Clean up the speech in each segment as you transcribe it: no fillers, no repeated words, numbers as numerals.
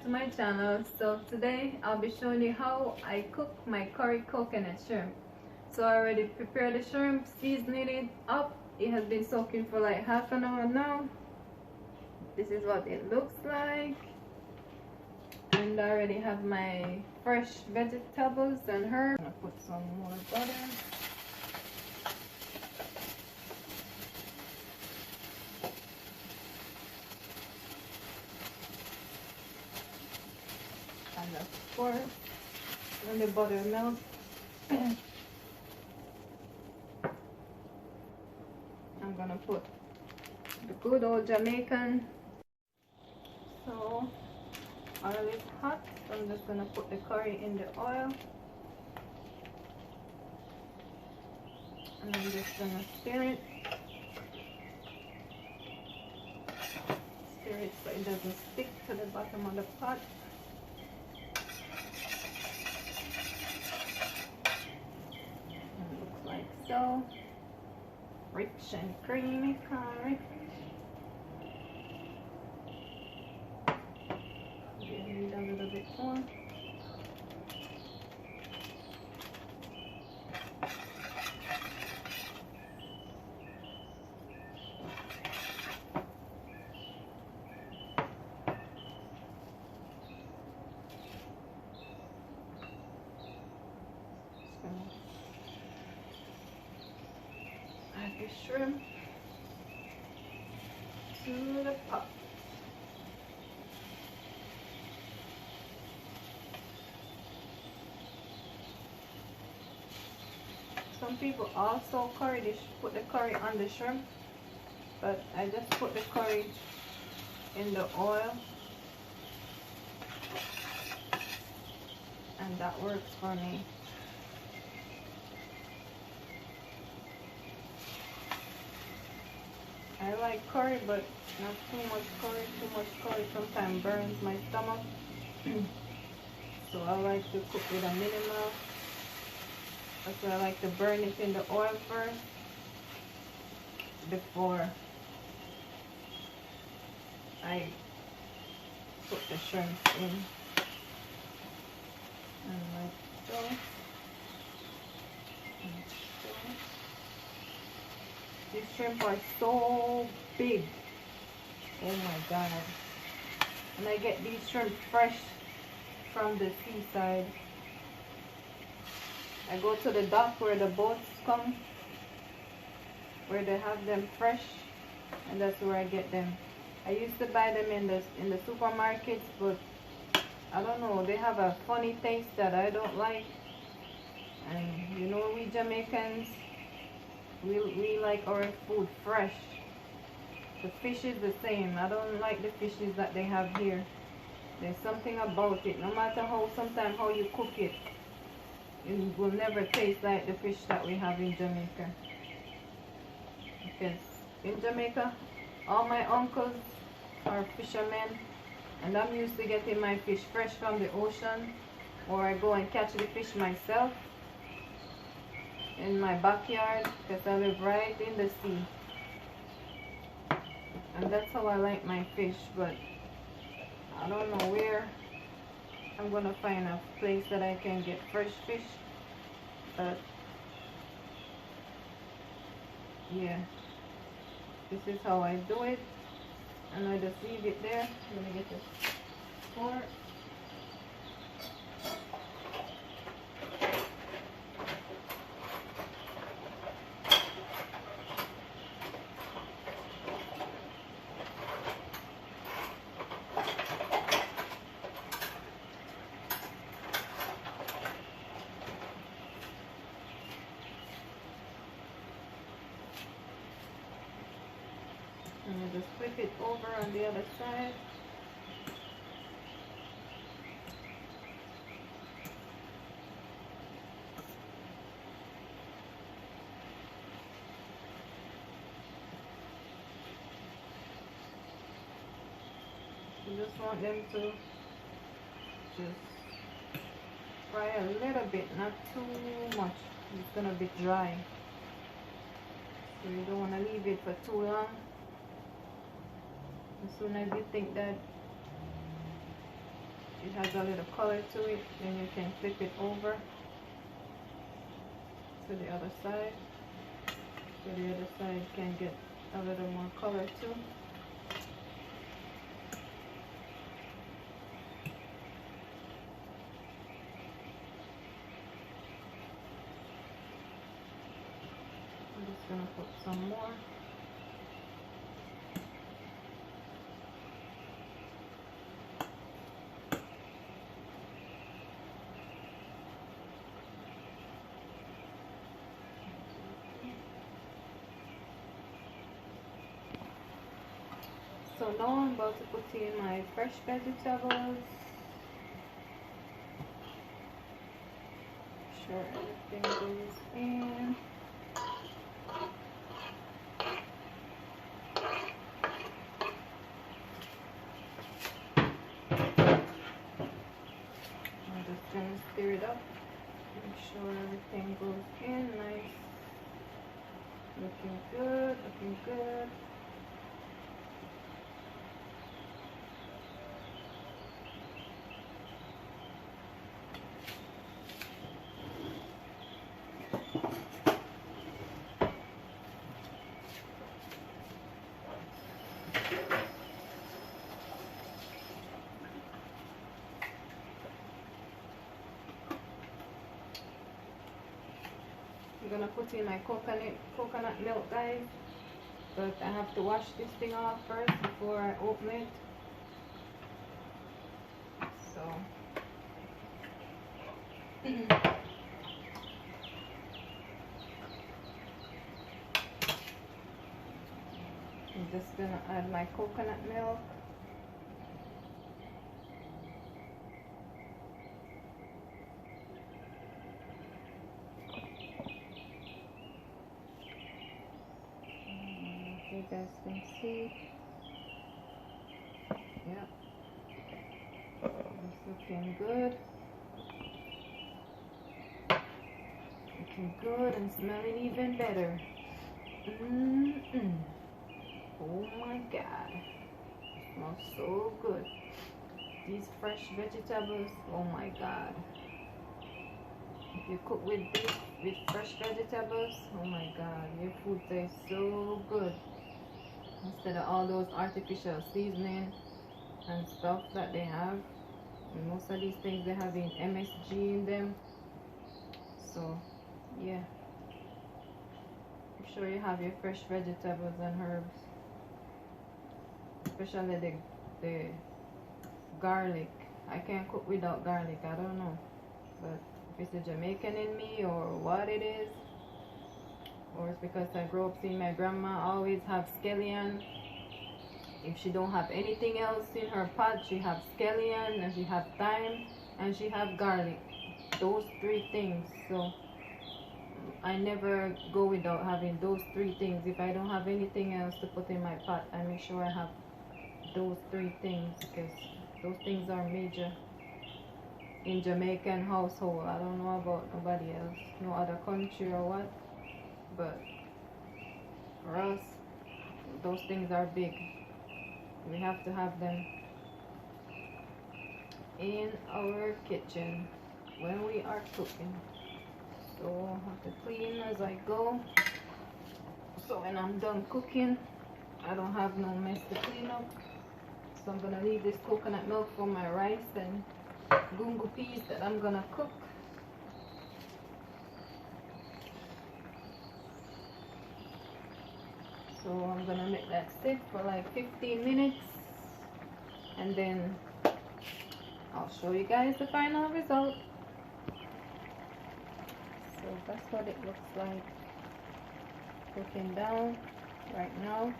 to my channel. So today I'll be showing you how I cook my curry coconut shrimp. So I already prepared the shrimp, seasoning it up. It has been soaking for like half an hour now. This is what it looks like. And I already have my fresh vegetables and herbs. I'm gonna put some more butter. And of course, when the butter melts, I'm gonna put the good old Jamaican. So oil is hot, so I'm just gonna put the curry in the oil, and I'm just gonna stir it so it doesn't stick to the bottom of the pot. So rich and creamy curry. Need a little bit more. Add the shrimp to the pot. Some people also put the curry on the shrimp, but I just put the curry in the oil, and that works for me. I like curry, but not too much curry. Too much curry sometimes burns my stomach. So I like to cook with a minimal. That's why I like to burn it in the oil first before I put the shrimp in. And like so. And so. These shrimp are so big. Oh my god. And I get these shrimp fresh from the seaside. I go to the dock where the boats come, where they have them fresh, and that's where I get them. I used to buy them in the supermarkets, but I don't know, they have a funny taste that I don't like. And you know, we Jamaicans, we like our food fresh. The fish is the same. I don't like the fishes that they have here. There's something about it. No matter sometimes how you cook it, it will never taste like the fish that we have in Jamaica. Because in Jamaica, all my uncles are fishermen, and I'm used to getting my fish fresh from the ocean, or I go and catch the fish myself in my backyard, because I live right in the sea. And that's how I like my fish, but I don't know where I'm gonna find a place that I can get fresh fish. But yeah, this is how I do it, and I just leave it there. I'm gonna get this fork. And I just flip it over on the other side. You just want them to just fry a little bit, not too much. It's gonna be dry. So you don't want to leave it for too long. As soon as you think that it has a little color to it. Then you can flip it over to the other side, so the other side can get a little more color too. I'm just gonna put some more. So now I'm about to put in my fresh vegetables. Sure everything goes in. I'm just gonna stir it up. Make sure everything goes in nice. Looking good, looking good. I'm gonna put in my coconut milk, guys, but I have to wash this thing off first before I open it. So I'm just gonna add my coconut milk. You guys can see. Yep. It's looking good. Looking good and smelling even better. Oh my god. It smells so good. These fresh vegetables, oh my god. If you cook with this, with fresh vegetables, oh my god, your food tastes so good. Instead of all those artificial seasoning and stuff that they have. And most of these things they have in MSG in them. So yeah, make sure you have your fresh vegetables and herbs, especially the garlic. I can't cook without garlic, I don't know, but if it's a Jamaican in me or what it is, or it's because I grew up seeing my grandma always have scallion. If she don't have anything else in her pot, she have scallion and she have thyme and she have garlic. Those three things. So I never go without having those three things. If I don't have anything else to put in my pot, I make sure I have those three things, because those things are major in Jamaican household. I don't know about nobody else, no other country or what, but for us, those things are big. We have to have them in our kitchen when we are cooking. So I have to clean as I go, so when I'm done cooking I don't have no mess to clean up. So I'm gonna leave this coconut milk for my rice and gungo peas that I'm gonna cook. So I'm gonna make that sit for like 15 minutes and then I'll show you guys the final result. So that's what it looks like cooking down right now.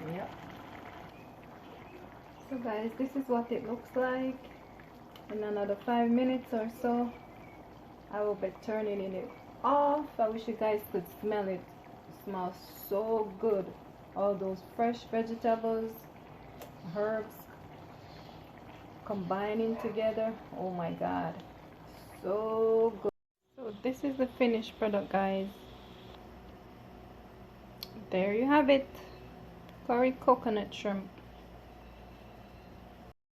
Yep. So guys, this is what it looks like. In another 5 minutes or so I will be turning it off. I wish you guys could smell it. It smells so good. All those fresh vegetables, herbs combining together. Oh my god, so good. So this is the finished product, guys. There you have it, curry coconut shrimp.